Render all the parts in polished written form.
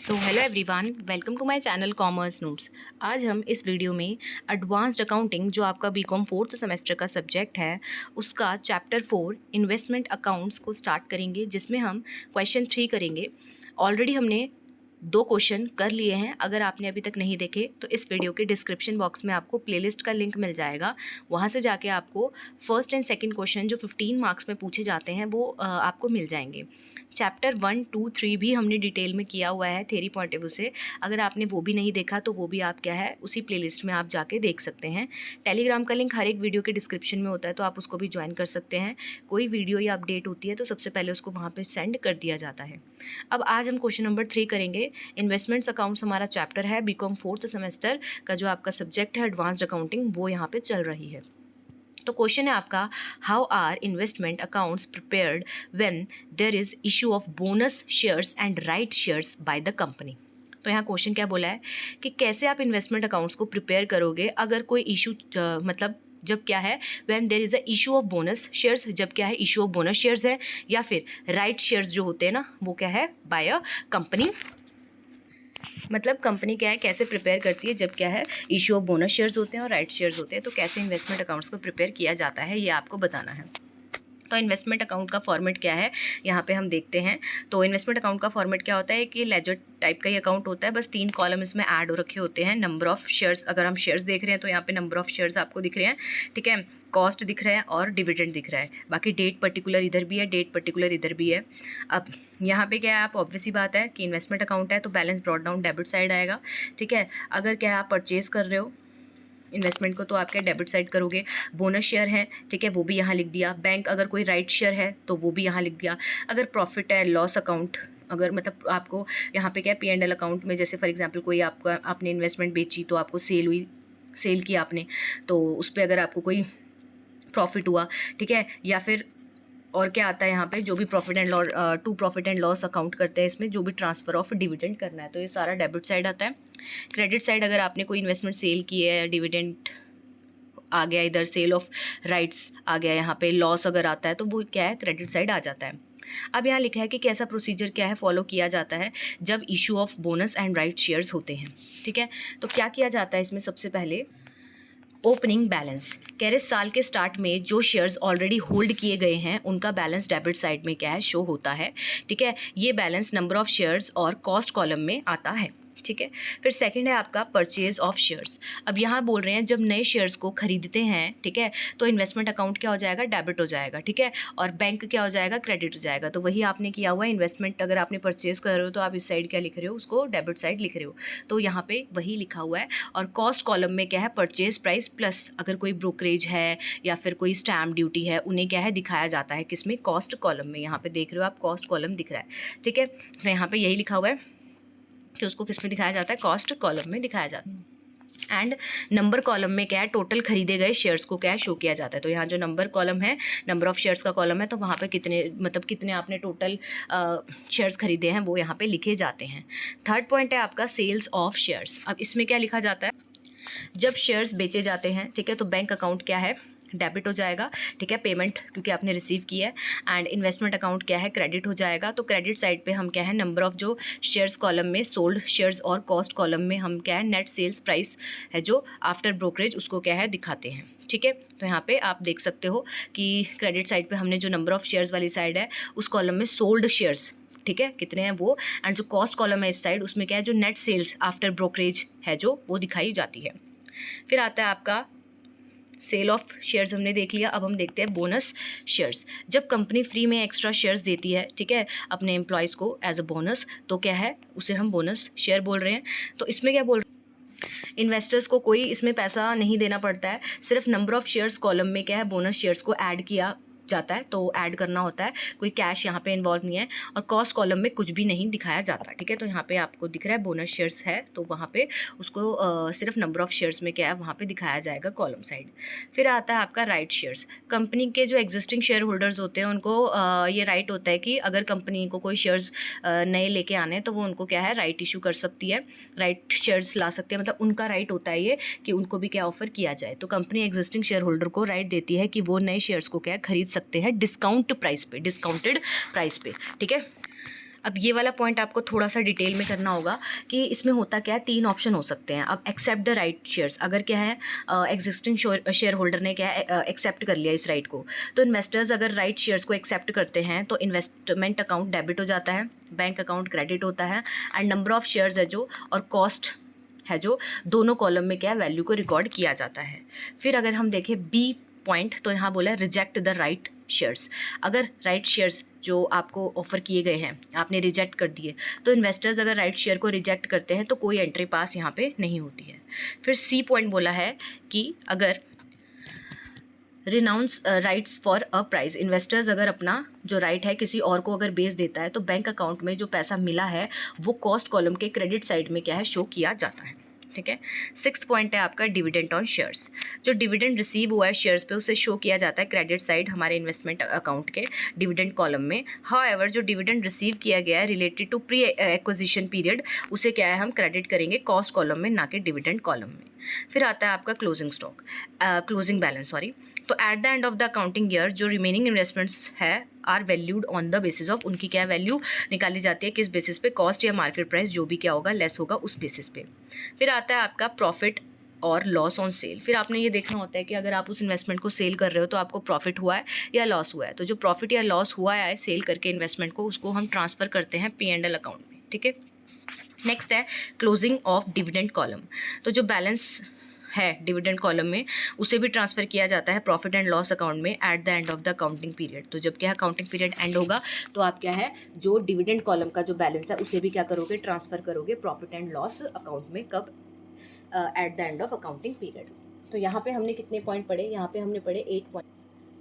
So hello everyone, welcome to my channel commerce notes. आज हम इस वीडियो में एडवांस्ड अकाउंटिंग जो आपका बीकॉम फोर्थ सेमेस्टर का सब्जेक्ट है उसका चैप्टर 4 इन्वेस्टमेंट अकाउंट्स को स्टार्ट करेंगे, जिसमें हम क्वेश्चन 3 करेंगे। ऑलरेडी हमने 2 क्वेश्चन कर लिए हैं। अगर आपने अभी तक नहीं देखे तो इस वीडियो के डिस्क्रिप्शन बॉक्स में आपको प्लेलिस्ट का लिंक मिल जाएगा। वहाँ से जाके आपको फर्स्ट एंड सेकंड क्वेश्चन जो 15 मार्क्स में पूछे जाते हैं वो आपको मिल जाएंगे। चैप्टर 1, 2, 3 भी हमने डिटेल में किया हुआ है थ्योरी पॉइंट ऑफ व्यू से। अगर आपने वो भी नहीं देखा तो वो भी आप क्या है उसी प्लेलिस्ट में आप जाके देख सकते हैं। टेलीग्राम का लिंक हर एक वीडियो के डिस्क्रिप्शन में होता है, तो आप उसको भी ज्वाइन कर सकते हैं। कोई वीडियो या अपडेट होती है तो सबसे पहले उसको वहाँ पे सेंड कर दिया जाता है। अब आज हम क्वेश्चन नंबर 3 करेंगे। इन्वेस्टमेंट्स अकाउंट्स हमारा चैप्टर है, बीकॉम फोर्थ सेमेस्टर का जो आपका सब्जेक्ट है एडवांस्ड अकाउंटिंग, वो यहाँ पे चल रही है। तो क्वेश्चन है आपका, how are investment accounts prepared when there is issue of bonus shares and right shares by the company. तो यहाँ क्वेश्चन क्या बोला है कि कैसे आप इन्वेस्टमेंट अकाउंट्स को प्रिपेयर करोगे अगर कोई इशू मतलब जब क्या है when there is a issue of bonus shares, जब क्या है इशू ऑफ बोनस शेयर्स है, या फिर राइट शेयर्स जो होते हैं ना वो क्या है बाय अ कंपनी। मतलब कंपनी क्या है कैसे प्रिपेयर करती है जब क्या है इशू ऑफ बोनस शेयर्स होते हैं और राइट शेयर्स होते हैं, तो कैसे इन्वेस्टमेंट अकाउंट्स को प्रिपेयर किया जाता है ये आपको बताना है। तो इन्वेस्टमेंट अकाउंट का फॉर्मेट क्या है यहाँ पे हम देखते हैं। तो इन्वेस्टमेंट अकाउंट का फॉर्मेट क्या होता है कि लेजर टाइप का ही अकाउंट होता है, बस 3 कॉलम इसमें ऐड हो रखे होते हैं। नंबर ऑफ शेयर्स, अगर हम शेयर्स देख रहे हैं तो यहाँ पे नंबर ऑफ शेयर्स आपको दिख रहे हैं, ठीक है। कॉस्ट दिख रहा है और डिविडेंड दिख रहा है। बाकी डेट पर्टिकुलर इधर भी है, डेट पर्टिकुलर इधर भी है। अब यहाँ पे क्या है, आप ऑब्वियस सी बात है कि इन्वेस्टमेंट अकाउंट है तो balance brought down debit side आएगा, ठीक है। अगर क्या है आप परचेज कर रहे हो इन्वेस्टमेंट को तो आप क्या डेबिट साइड करोगे। बोनस शेयर है, ठीक है, वो भी यहाँ लिख दिया। बैंक अगर कोई राइट शेयर है तो वो भी यहाँ लिख दिया। अगर प्रॉफिट है, लॉस अकाउंट, अगर मतलब आपको यहाँ पे क्या है P&L अकाउंट में, जैसे फॉर एग्जांपल कोई आपका आपने इन्वेस्टमेंट बेची तो आपको सेल हुई, सेल किया आपने, तो उस पर अगर आपको कोई प्रॉफिट हुआ, ठीक है। या फिर और क्या आता है यहाँ पे, जो भी profit and loss to profit and loss account करते हैं इसमें, जो भी ट्रांसफ़र ऑफ डिविडेंड करना है, तो ये सारा डेबिट साइड आता है। क्रेडिट साइड, अगर आपने कोई इन्वेस्टमेंट सेल की है, डिविडेंड आ गया इधर, सेल ऑफ राइट्स आ गया यहाँ पे, लॉस अगर आता है तो वो क्या है क्रेडिट साइड आ जाता है। अब यहाँ लिखा है कि कैसा प्रोसीजर क्या है फॉलो किया जाता है जब issue of bonus and right shares होते हैं, ठीक है। तो क्या किया जाता है इसमें, सबसे पहले ओपनिंग बैलेंस कह रहे साल के स्टार्ट में जो शेयर्स ऑलरेडी होल्ड किए गए हैं उनका बैलेंस डेबिट साइड में क्या है शो होता है, ठीक है। ये बैलेंस नंबर ऑफ शेयर्स और कॉस्ट कॉलम में आता है, ठीक है। फिर सेकंड है आपका परचेज ऑफ शेयर्स। अब यहाँ बोल रहे हैं जब नए शेयर्स को खरीदते हैं, ठीक है, तो इन्वेस्टमेंट अकाउंट क्या हो जाएगा डेबिट हो जाएगा, ठीक है, और बैंक क्या हो जाएगा क्रेडिट हो जाएगा। तो वही आपने किया हुआ है, इन्वेस्टमेंट अगर आपने परचेज कर रहे हो तो आप इस साइड क्या लिख रहे हो, उसको डेबिट साइड लिख रहे हो, तो यहाँ पे वही लिखा हुआ है। और कॉस्ट कॉलम में क्या है परचेज प्राइस प्लस अगर कोई ब्रोकरेज है या फिर कोई स्टैम्प ड्यूटी है, उन्हें क्या है दिखाया जाता है किसमें, कॉस्ट कॉलम में। यहाँ पे देख रहे हो आप कॉस्ट कॉलम दिख रहा है, ठीक है। तो यहाँ पे यही लिखा हुआ है कि उसको किस में दिखाया जाता है, कॉस्ट कॉलम में दिखाया जाता है। एंड नंबर कॉलम में क्या है टोटल खरीदे गए शेयर्स को क्या है शो किया जाता है। तो यहाँ जो नंबर कॉलम है, नंबर ऑफ शेयर्स का कॉलम है, तो वहाँ पे कितने मतलब कितने आपने टोटल शेयर्स खरीदे हैं वो यहाँ पे लिखे जाते हैं। थर्ड पॉइंट है आपका सेल्स ऑफ शेयर्स। अब इसमें क्या लिखा जाता है, जब शेयर्स बेचे जाते हैं, ठीक है, तो बैंक अकाउंट क्या है डेबिट हो जाएगा, ठीक है, पेमेंट क्योंकि आपने रिसीव की है। एंड इन्वेस्टमेंट अकाउंट क्या है क्रेडिट हो जाएगा। तो क्रेडिट साइड पे हम क्या है नंबर ऑफ जो शेयर्स कॉलम में सोल्ड शेयर्स और कॉस्ट कॉलम में हम क्या है नेट सेल्स प्राइस है जो आफ्टर ब्रोकरेज उसको क्या है दिखाते हैं, ठीक है। तो यहाँ पे आप देख सकते हो कि क्रेडिट साइड पे हमने जो नंबर ऑफ शेयर्स वाली साइड है उस कॉलम में सोल्ड शेयर्स, ठीक है, कितने हैं वो, एंड जो कॉस्ट कॉलम है इस साइड उसमें क्या है जो नेट सेल्स आफ्टर ब्रोकरेज है जो वो दिखाई जाती है। फिर आता है आपका सेल ऑफ शेयर्स, हमने देख लिया। अब हम देखते हैं बोनस शेयर्स। जब कंपनी फ्री में एक्स्ट्रा शेयर्स देती है, ठीक है, अपने एम्प्लॉयज़ को एज अ बोनस, तो क्या है उसे हम बोनस शेयर बोल रहे हैं। तो इसमें क्या बोल रहे हैं, इन्वेस्टर्स को कोई इसमें पैसा नहीं देना पड़ता है, सिर्फ नंबर ऑफ शेयर्स कॉलम में क्या है बोनस शेयर्स को ऐड किया जाता है, तो ऐड करना होता है, कोई कैश यहाँ पे इन्वॉल्व नहीं है। और कॉस्ट कॉलम में कुछ भी नहीं दिखाया जाता, ठीक है। तो यहाँ पे आपको दिख रहा है बोनस शेयर्स है तो वहाँ पे उसको सिर्फ नंबर ऑफ शेयर्स में क्या है वहाँ पे दिखाया जाएगा कॉलम साइड। फिर आता है आपका राइट शेयर्स। कंपनी के जो एग्जिस्टिंग शेयर होल्डर्स होते हैं उनको ये राइट होता है कि अगर कंपनी को कोई शेयर्स नए लेके आने हैं तो वो उनको क्या है राइट इशू कर सकती है, राइट शेयर्स ला सकते हैं, मतलब उनका राइट होता है ये कि उनको भी क्या ऑफर किया जाए। तो कंपनी एग्जिस्टिंग शेयर होल्डर को राइट देती है कि वो नए शेयर्स को क्या खरीद सकते हैं डिस्काउंट प्राइस पे, डिस्काउंटेड प्राइस पे, ठीक है। अब ये वाला पॉइंट आपको थोड़ा सा डिटेल में करना होगा कि इसमें होता क्या है, 3 ऑप्शन हो सकते हैं। अब एक्सेप्ट द राइट शेयर्स, अगर क्या है एग्जिस्टिंग शेयर होल्डर ने क्या है एक्सेप्ट कर लिया इस राइट को, तो इन्वेस्टर्स अगर राइट शेयर्स को एक्सेप्ट करते हैं तो इन्वेस्टमेंट अकाउंट डेबिट हो जाता है, बैंक अकाउंट क्रेडिट होता है, एंड नंबर ऑफ शेयर्स है जो और कॉस्ट है जो दोनों कॉलम में क्या है वैल्यू को रिकॉर्ड किया जाता है। फिर अगर हम देखें बी पॉइंट, तो यहाँ बोला है रिजेक्ट द राइट शेयर्स। अगर राइट शेयर्स जो आपको ऑफर किए गए हैं आपने रिजेक्ट कर दिए, तो इन्वेस्टर्स अगर राइट शेयर को रिजेक्ट करते हैं तो कोई एंट्री पास यहाँ पे नहीं होती है। फिर सी पॉइंट बोला है कि अगर renounce rights for a price, investors अगर अपना जो राइट है किसी और को अगर बेच देता है तो बैंक अकाउंट में जो पैसा मिला है वो कॉस्ट कॉलम के क्रेडिट साइड में क्या है शो किया जाता है। ठीक है। 6th पॉइंट है आपका डिविडेंड ऑन शेयर्स। जो डिविडेंड रिसीव हुआ है शेयर्स पे उसे शो किया जाता है क्रेडिट साइड हमारे इन्वेस्टमेंट अकाउंट के डिविडेंड कॉलम में। हाउएवर जो डिविडेंड रिसीव किया गया है related to pre acquisition period, उसे क्या है हम क्रेडिट करेंगे कॉस्ट कॉलम में, ना कि डिविडेंड कॉलम में। फिर आता है आपका closing stock, closing balance sorry. तो at the end of the accounting year जो रिमेनिंग इन्वेस्टमेंट्स है are valued on the basis of, उनकी क्या वैल्यू निकाली जाती है किस बेसिस पे, कॉस्ट या मार्केट प्राइस जो भी क्या होगा लेस होगा उस बेसिस पे। फिर आता है आपका प्रॉफिट और लॉस ऑन सेल। फिर आपने ये देखना होता है कि अगर आप उस इन्वेस्टमेंट को सेल कर रहे हो तो आपको प्रॉफिट हुआ है या लॉस हुआ है। तो जो प्रॉफिट या लॉस हुआ है सेल करके इन्वेस्टमेंट को, उसको हम ट्रांसफ़र करते हैं P&L अकाउंट में। ठीक है। नेक्स्ट है क्लोजिंग ऑफ डिविडेंड कॉलम। तो जो बैलेंस है डिविडेंड कॉलम में उसे भी ट्रांसफ़र किया जाता है प्रॉफिट एंड लॉस अकाउंट में eight the end of the accounting period. तो जब क्या अकाउंटिंग पीरियड एंड होगा तो आप क्या है जो डिविडेंड कॉलम का जो बैलेंस है उसे भी क्या करोगे, ट्रांसफ़र करोगे प्रॉफिट एंड लॉस अकाउंट में। कब? Eight the end of accounting period. तो यहाँ पे हमने कितने पॉइंट पढ़े, यहाँ पे हमने पढ़े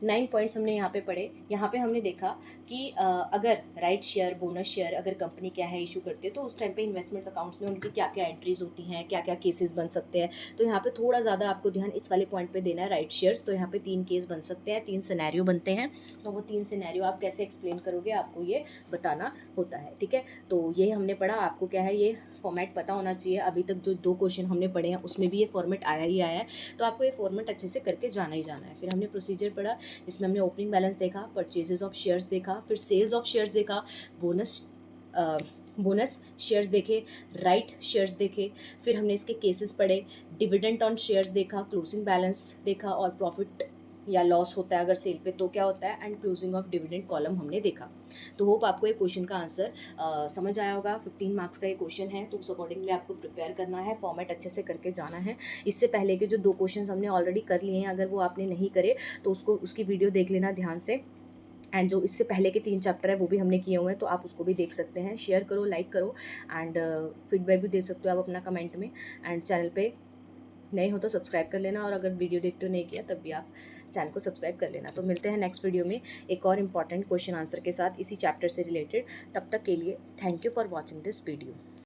9 पॉइंट्स हमने यहाँ पे पढ़े। यहाँ पे हमने देखा कि अगर राइट शेयर, बोनस शेयर अगर कंपनी क्या है इशू करती है तो उस टाइम पे इन्वेस्टमेंट्स अकाउंट्स में उनकी क्या क्या एंट्रीज होती हैं, क्या क्या केसेस बन सकते हैं। तो यहाँ पे थोड़ा ज़्यादा आपको ध्यान इस वाले पॉइंट पे देना है, राइट शेयर्स। तो यहाँ पे 3 केस बन सकते हैं, 3 सिनेरियो बनते हैं। तो वो 3 सिनेरियो आप कैसे एक्सप्लेन करोगे आपको ये बताना होता है। ठीक है। तो ये हमने पढ़ा, आपको क्या है ये फॉर्मेट पता होना चाहिए। अभी तक जो 2 क्वेश्चन हमने पढ़े हैं उसमें भी ये फॉर्मेट आया ही आया है, तो आपको ये फॉर्मेट अच्छे से करके जाना ही जाना है। फिर हमने प्रोसीजर पढ़ा जिसमें हमने ओपनिंग बैलेंस देखा, परचेजेस ऑफ शेयर्स देखा, फिर सेल्स ऑफ शेयर्स देखा, बोनस शेयर्स देखे, राइट शेयर्स देखे, फिर हमने इसके केसेस पढ़े, डिविडेंड ऑन शेयर्स देखा, क्लोजिंग बैलेंस देखा, और प्रॉफिट या लॉस होता है अगर सेल पे तो क्या होता है, and closing of dividend column हमने देखा। तो होप आपको ये क्वेश्चन का आंसर समझ आया होगा। 15 मार्क्स का ये क्वेश्चन है, तो उस अकॉर्डिंगली आपको प्रिपेयर करना है, फॉर्मेट अच्छे से करके जाना है। इससे पहले के जो 2 क्वेश्चन हमने ऑलरेडी कर लिए हैं, अगर वो आपने नहीं करे तो उसकी वीडियो देख लेना ध्यान से। एंड जो इससे पहले के 3 चैप्टर है वो भी हमने किए हुए हैं, तो आप उसको भी देख सकते हैं। शेयर करो, लाइक करो, एंड फीडबैक भी दे सकते हो आप अपना कमेंट में। एंड चैनल पे नए हो तो सब्सक्राइब कर लेना, और अगर वीडियो देखते हो नहीं किया तब भी आप चैनल को सब्सक्राइब कर लेना। तो मिलते हैं नेक्स्ट वीडियो में एक और इम्पॉर्टेंट क्वेश्चन आंसर के साथ इसी चैप्टर से रिलेटेड। तब तक के लिए thank you for watching this video.